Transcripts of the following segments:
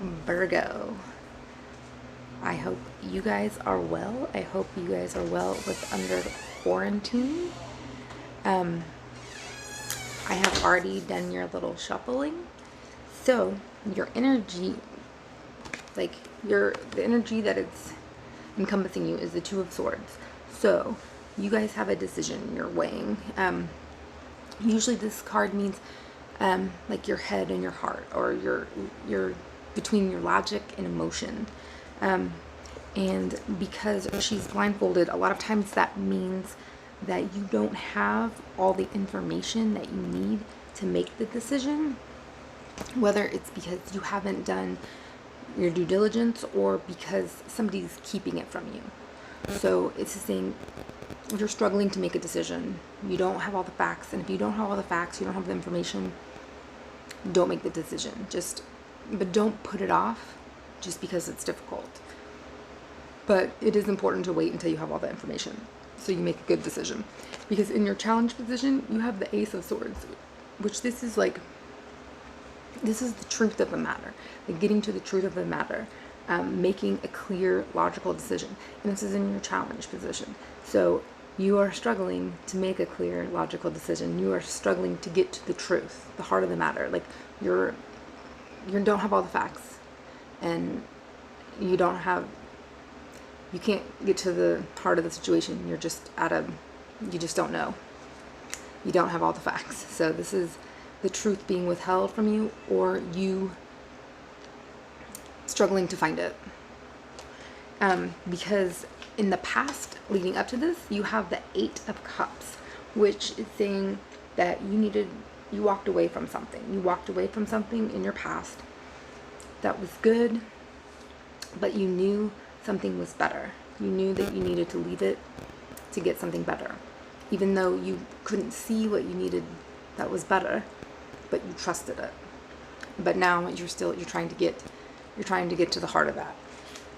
Virgo. I hope you guys are well. I hope you guys are well with under quarantine. I have already done your little shuffling. So your energy, like the energy that it's encompassing you is the Two of Swords. So you guys have a decision you're weighing. Usually this card means like your head and your heart, or your between your logic and emotion. And because she's blindfolded, a lot of times that means that you don't have all the information that you need to make the decision, whether it's because you haven't done your due diligence or because somebody's keeping it from you. So it's the thing, you're struggling to make a decision. You don't have all the facts, and if you don't have all the facts, you don't have the information, don't make the decision. But don't put it off just because it's difficult. But it is important to wait until you have all the information so you make a good decision. Because in your challenge position, you have the Ace of Swords, which this is the truth of the matter. Like getting to the truth of the matter, making a clear, logical decision. And this is in your challenge position. So you are struggling to make a clear, logical decision. You are struggling to get to the truth, the heart of the matter. Like you don't have all the facts, and you can't get to the heart of the situation. You're just you just don't know. You don't have all the facts. So this is the truth being withheld from you, or you struggling to find it. Because in the past, leading up to this, you have the Eight of Cups, which is saying that you walked away from something. You walked away from something in your past that was good, but you knew something was better. You knew that you needed to leave it to get something better, even though you couldn't see what you needed that was better, but you trusted it. But now you're trying to get to the heart of that.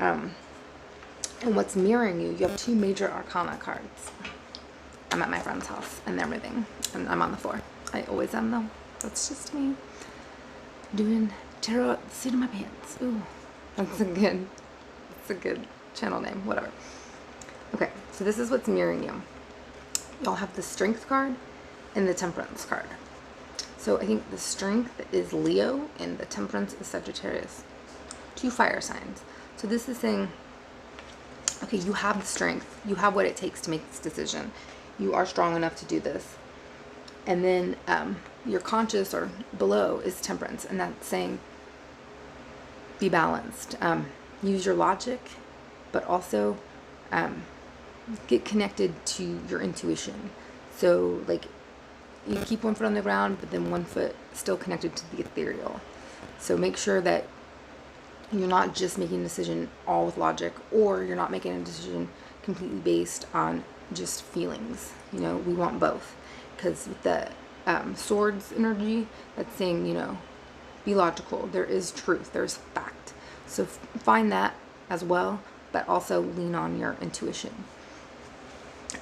And what's mirroring you have two major arcana cards. I'm at my friend's house and they're moving, and I'm on the floor. I always am, though. That's just me doing tarot at the seat of my pants. Ooh, that's a good channel name, whatever. Okay, so this is what's mirroring you. Y'all have the Strength card and the Temperance card. So I think the Strength is Leo and the Temperance is Sagittarius. Two fire signs. So this is saying, okay, you have the strength. You have what it takes to make this decision. You are strong enough to do this. And then your conscious or below is Temperance, and that's saying be balanced. Use your logic, but also get connected to your intuition. So like you keep one foot on the ground, but then one foot still connected to the ethereal. So make sure that you're not just making a decision all with logic, or you're not making a decision completely based on just feelings. You know, we want both. Because with the swords energy, that's saying, be logical. There is truth. There's fact. So find that as well, but also lean on your intuition.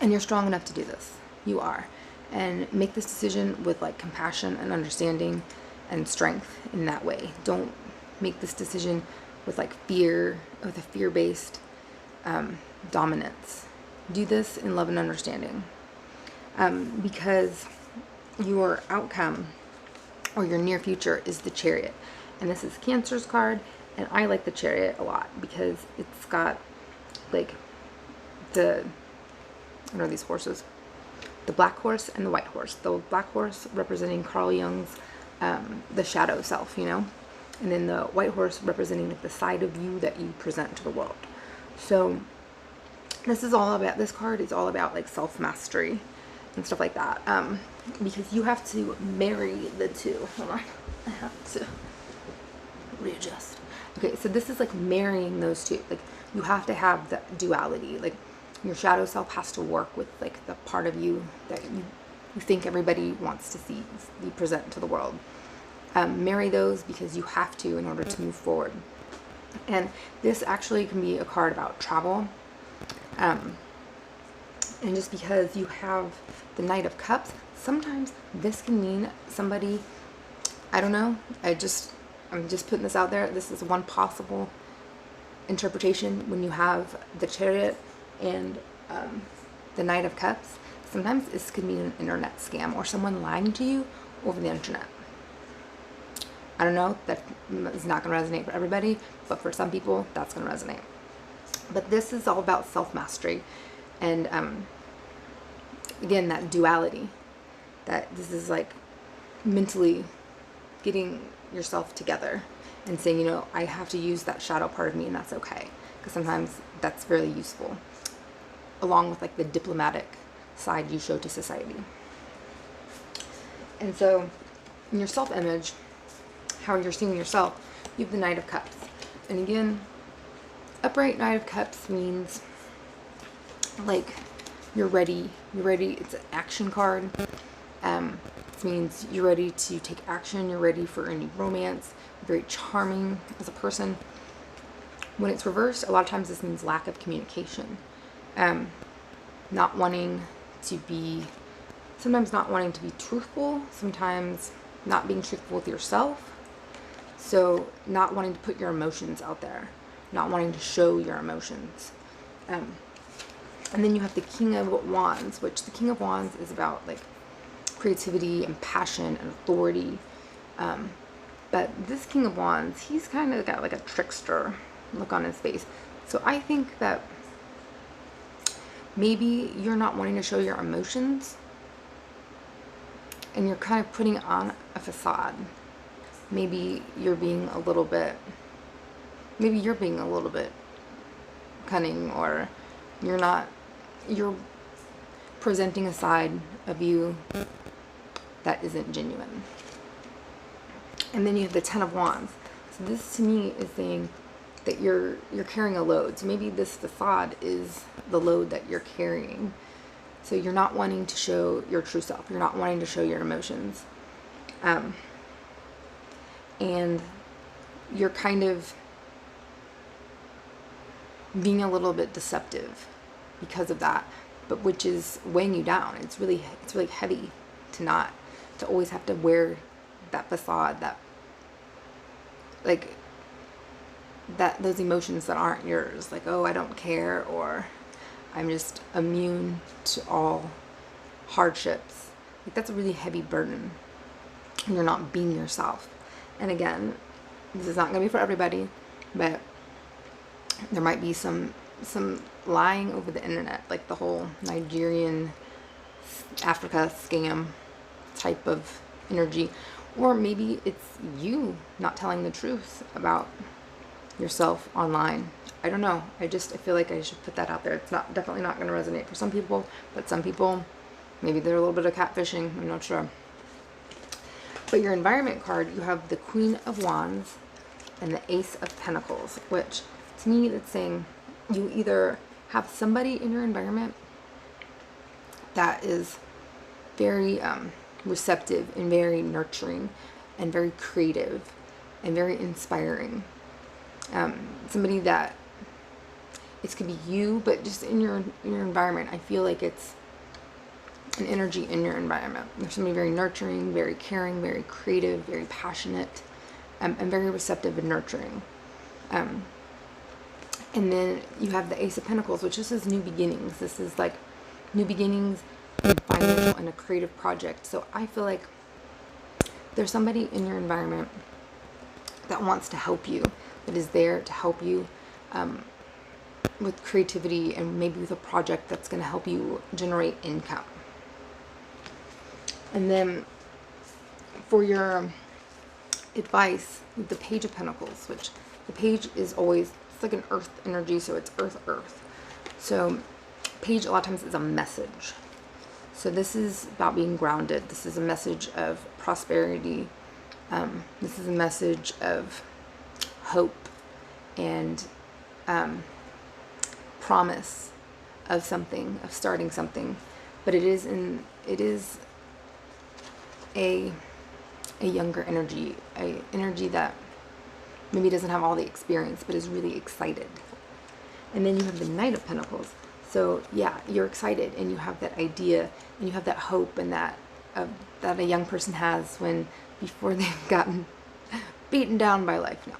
And you're strong enough to do this. You are. And make this decision with like compassion and understanding and strength in that way. Don't make this decision with like fear, with a fear-based dominance. Do this in love and understanding. Because your outcome or your near future is the Chariot. And this is Cancer's card, and I like the Chariot a lot because it's got like what are these horses? The black horse and the white horse. The black horse representing Carl Jung's the shadow self, and then the white horse representing like the side of you that you present to the world. So this card is all about like self-mastery and stuff like that, because you have to marry the two. Hold on, I have to readjust. Okay, so this is like marrying those two. Like you have to have the duality. Like your shadow self has to work with like the part of you that you think everybody wants to see you present to the world. Marry those because you have to in order to move forward. And this actually can be a card about travel. And just because you have the Knight of Cups, sometimes this can mean somebody, I don't know, I'm just putting this out there. This is one possible interpretation when you have the Chariot and the Knight of Cups. Sometimes this could mean an internet scam or someone lying to you over the internet. I don't know, that is not going to resonate for everybody, but for some people, that's going to resonate. But this is all about self-mastery and, again, that duality, that this is like mentally getting yourself together and saying, you know, I have to use that shadow part of me, and that's okay, because sometimes that's really useful, along with like the diplomatic side you show to society. And so in your self-image, how you're seeing yourself, you have the Knight of Cups. And again, upright Knight of Cups means like you're ready. It's an action card. It means you're ready to take action. You're ready for any romance. Very charming as a person. When it's reversed, a lot of times this means lack of communication. Not wanting to be, sometimes not wanting to be truthful, sometimes not being truthful with yourself. So not wanting to put your emotions out there, not wanting to show your emotions. And then you have the King of Wands, which the King of Wands is about like creativity and passion and authority. But this King of Wands, he's kind of got like a trickster look on his face. So I think that maybe you're not wanting to show your emotions and you're kind of putting on a facade. Maybe you're being a little bit cunning, or you're presenting a side of you that isn't genuine. And then you have the Ten of Wands. So this to me is saying that you're carrying a load. So maybe this facade is the load that you're carrying. So you're not wanting to show your true self. You're not wanting to show your emotions. And you're kind of being a little bit deceptive because of that, but which is weighing you down. It's really heavy to always have to wear that facade, those emotions that aren't yours, like, oh, I don't care, or I'm just immune to all hardships. Like, that's a really heavy burden, and you're not being yourself. And again, this is not going to be for everybody, but there might be some lying over the internet, like the whole Nigerian Africa scam type of energy. Or maybe it's you not telling the truth about yourself online. I don't know. I feel like I should put that out there. It's definitely not going to resonate for some people, but some people, maybe they're a little bit of catfishing. I'm not sure. But your environment card, you have the Queen of Wands and the Ace of Pentacles, which to me, that's saying you either have somebody in your environment that is very receptive and very nurturing and very creative and very inspiring. Somebody that, it could be you, but just in your environment, I feel like it's an energy in your environment. There's somebody very nurturing, very caring, very creative, very passionate, and very receptive and nurturing. And then you have the Ace of Pentacles, which this is new beginnings. This is like new beginnings and financial and a creative project. So I feel like there's somebody in your environment that wants to help you, that is there to help you with creativity and maybe with a project that's going to help you generate income. And then for your advice, with the Page of Pentacles, which the page is always, it's like an earth energy, so it's earth. So page a lot of times is a message. So this is about being grounded. This is a message of prosperity. This is a message of hope and promise of something, of starting something. But it is a younger energy, a energy that maybe doesn't have all the experience, but is really excited. And then you have the Knight of Pentacles. So yeah, you're excited and you have that idea and you have that hope and that a young person has before they've gotten beaten down by life. No.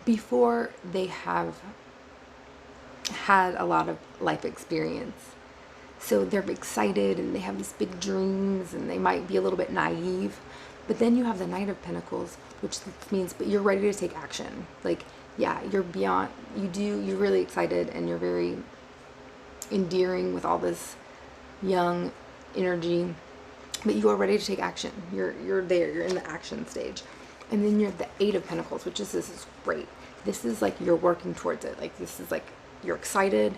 Before they have had a lot of life experience. So they're excited and they have these big dreams and they might be a little bit naive. But then you have the Knight of Pentacles, which means, but you're ready to take action. Like, yeah, you're beyond, you're really excited and you're very endearing with all this young energy, but you are ready to take action. You're there, you're in the action stage. And then you're the Eight of Pentacles, which is, this is great. This is like you're working towards it. Like, this is like you're excited.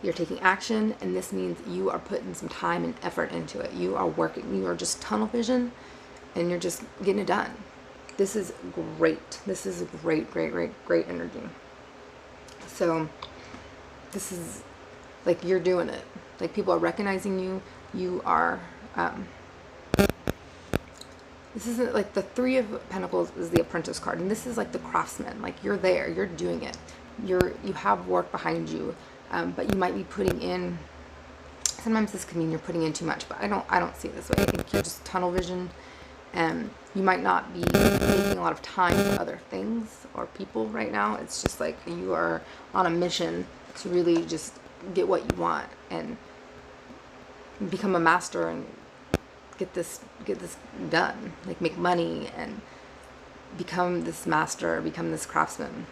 You're taking action, and this means you are putting some time and effort into it. You are working. You are just tunnel vision, and you're just getting it done. This is great. This is a great, great, great, great energy. So this is like you're doing it. Like, people are recognizing you. You are. This isn't like the Three of Pentacles is the Apprentice card, and this is like the craftsman. Like, you're there. You're doing it. You have work behind you. But you might be putting in, sometimes this can mean you're putting in too much, but I don't see it this way. I think you're just tunnel vision, and you might not be making a lot of time for other things or people right now. It's just like you are on a mission to really just get what you want and become a master and get this done. Like, make money and become this master, become this craftsman.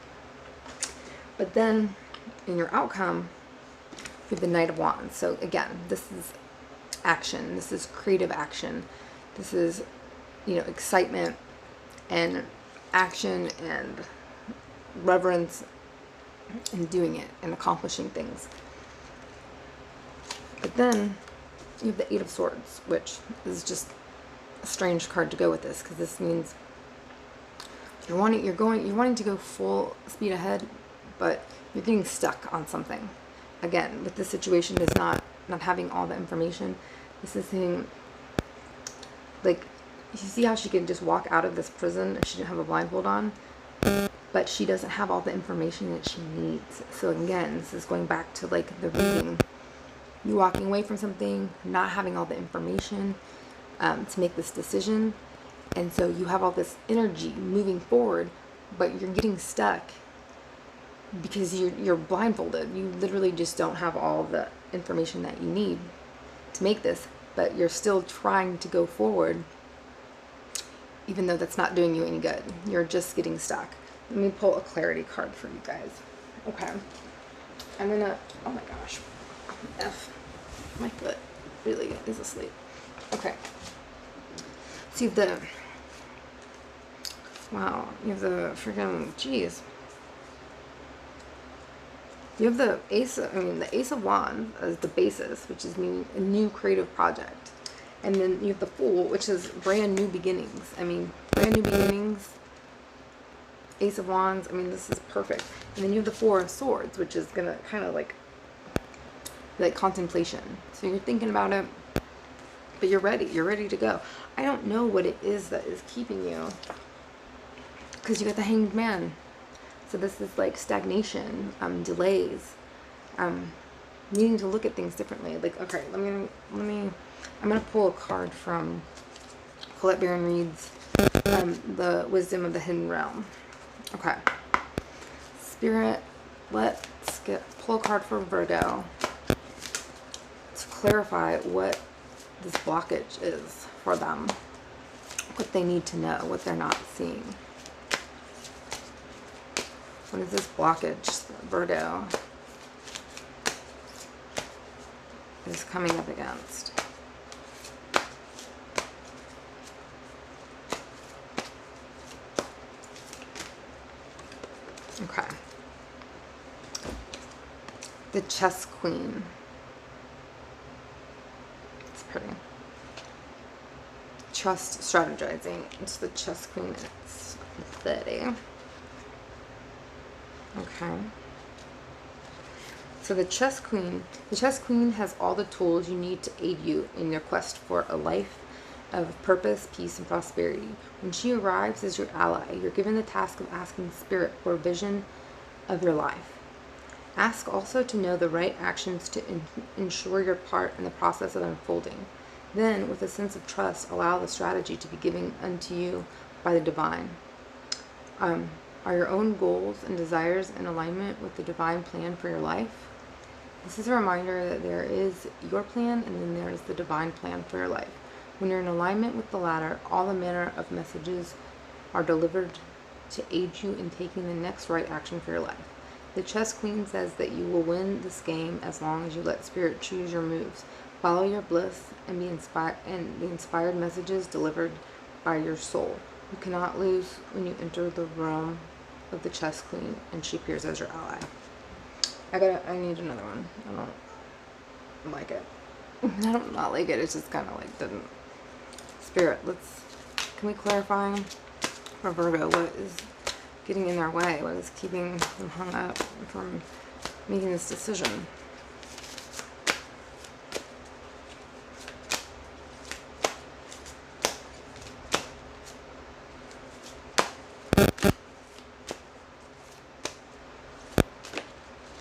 But then in your outcome, you have the Knight of Wands. So again, this is action. This is creative action. This is, excitement and action and reverence and doing it and accomplishing things. But then you have the Eight of Swords, which is just a strange card to go with this, because this means you're wanting to go full speed ahead, but you're getting stuck on something. Again, with this situation is not having all the information. This is saying, like, you see how she can just walk out of this prison and she didn't have a blindfold on, but she doesn't have all the information that she needs. So again, this is going back to like the reading. You walking away from something, not having all the information to make this decision, and so you have all this energy moving forward, but you're getting stuck because you're blindfolded. You literally just don't have all the information that you need to make this, but you're still trying to go forward, even though that's not doing you any good. You're just getting stuck. Let me pull a clarity card for you guys. Okay. I'm gonna, oh my gosh. My foot really is asleep. Okay. So you have the, wow, you have the freaking, geez. You have the the Ace of Wands as the basis, which is meaning a new creative project. And then you have the Fool, which is brand new beginnings. Brand new beginnings. Ace of Wands, this is perfect. And then you have the Four of Swords, which is gonna kind of like contemplation. So you're thinking about it, but you're ready to go. I don't know what it is that is keeping you, because you got the Hanged Man. So this is like stagnation, delays, needing to look at things differently. Like, okay, I'm gonna pull a card from Colette Baron Reed's The Wisdom of the Hidden Realm. Okay, Spirit, let's pull a card for Virgo to clarify what this blockage is for them, what they need to know, what they're not seeing. What is this blockage Virgo is coming up against? Okay. The Chess Queen. It's pretty. Trust strategizing. It's the Chess Queen. It's 30. Okay. So the Chess Queen has all the tools you need to aid you in your quest for a life of purpose, peace, and prosperity. When she arrives as your ally, you're given the task of asking Spirit for a vision of your life. Ask also to know the right actions to ensure your part in the process of unfolding. Then, with a sense of trust, allow the strategy to be given unto you by the divine. Are your own goals and desires in alignment with the divine plan for your life? This is a reminder that there is your plan and then there is the divine plan for your life. When you're in alignment with the latter, all the manner of messages are delivered to aid you in taking the next right action for your life. The Chess Queen says that you will win this game as long as you let Spirit choose your moves. Follow your bliss and be inspired, and the inspired messages delivered by your soul. You cannot lose when you enter the realm of the Chess Queen, and she appears as your ally. I need another one. I don't like it. I don't not like it. It's just kind of like didn't. Spirit, can we clarify for Virgo what is getting in their way? What is keeping them hung up from making this decision?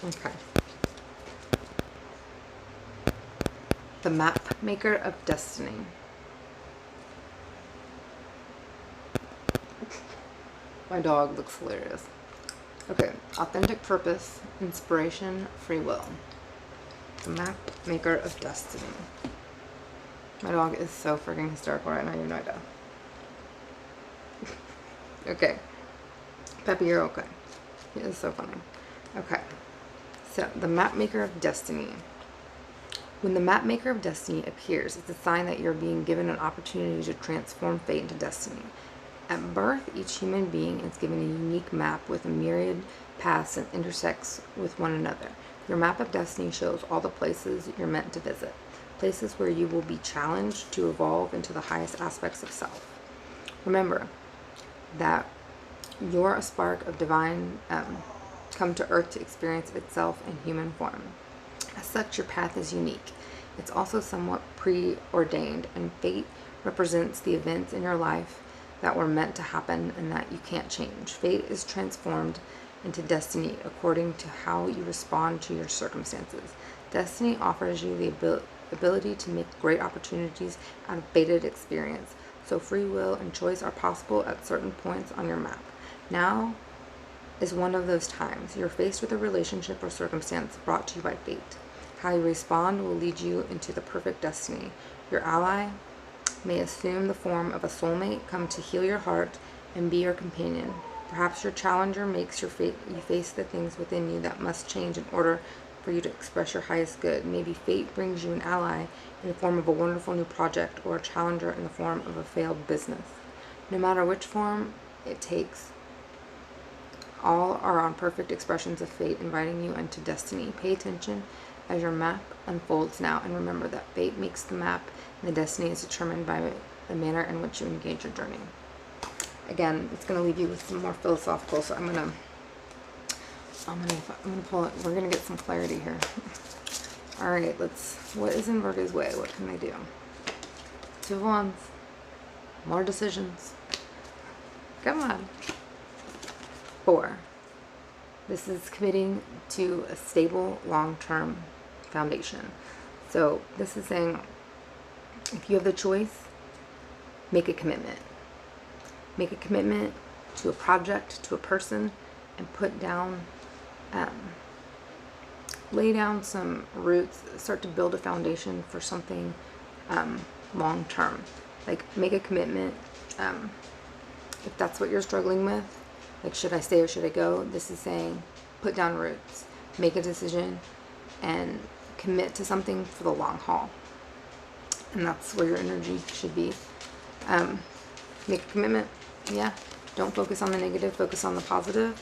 Okay. The Map Maker of Destiny. My dog looks hilarious. Okay. Authentic purpose, inspiration, free will. The Map Maker of Destiny. My dog is so freaking hysterical right now, you have no idea. Okay. Peppy, you're okay. He is so funny. Okay. So, the Map Maker of Destiny. When the Map Maker of Destiny appears, it's a sign that you're being given an opportunity to transform fate into destiny. At birth, each human being is given a unique map with a myriad paths and intersects with one another. Your Map of Destiny shows all the places you're meant to visit, places where you will be challenged to evolve into the highest aspects of self. Remember that you're a spark of divine come to earth to experience itself in human form. As such, your path is unique. It's also somewhat preordained, and fate represents the events in your life that were meant to happen and that you can't change. Fate is transformed into destiny according to how you respond to your circumstances. Destiny offers you the ability to make great opportunities out of fated experience, so free will and choice are possible at certain points on your map. Now is one of those times. You're faced with a relationship or circumstance brought to you by fate. How you respond will lead you into the perfect destiny. Your ally may assume the form of a soulmate, come to heal your heart and be your companion. Perhaps your challenger makes you face the things within you that must change in order for you to express your highest good. Maybe fate brings you an ally in the form of a wonderful new project, or a challenger in the form of a failed business. No matter which form it takes, all are on perfect expressions of fate inviting you into destiny. Pay attention as your map unfolds now, and remember that fate makes the map and the destiny is determined by the manner in which you engage your journey. Again, it's going to leave you with some more philosophical, so I'm gonna pull it. We're gonna get some clarity here. All right, what is in Virgo's way? What can they do? Two of Wands. More decisions. Come on. 4. This is committing to a stable, long-term foundation. So this is saying, if you have the choice, make a commitment. Make a commitment to a project, to a person, and put down, lay down some roots, start to build a foundation for something long-term. Like, make a commitment. If that's what you're struggling with, like, should I stay or should I go? This is saying, put down roots, make a decision, and commit to something for the long haul. And that's where your energy should be. Make a commitment. Yeah. Don't focus on the negative, focus on the positive.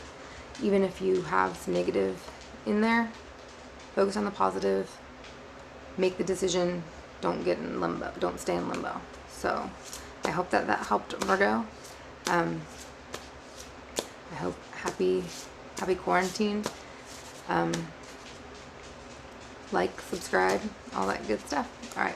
Even if you have some negative in there, focus on the positive. Make the decision. Don't get in limbo. Don't stay in limbo. So I hope that helped, Virgo. I hope happy quarantine. Like, subscribe, all that good stuff. All right.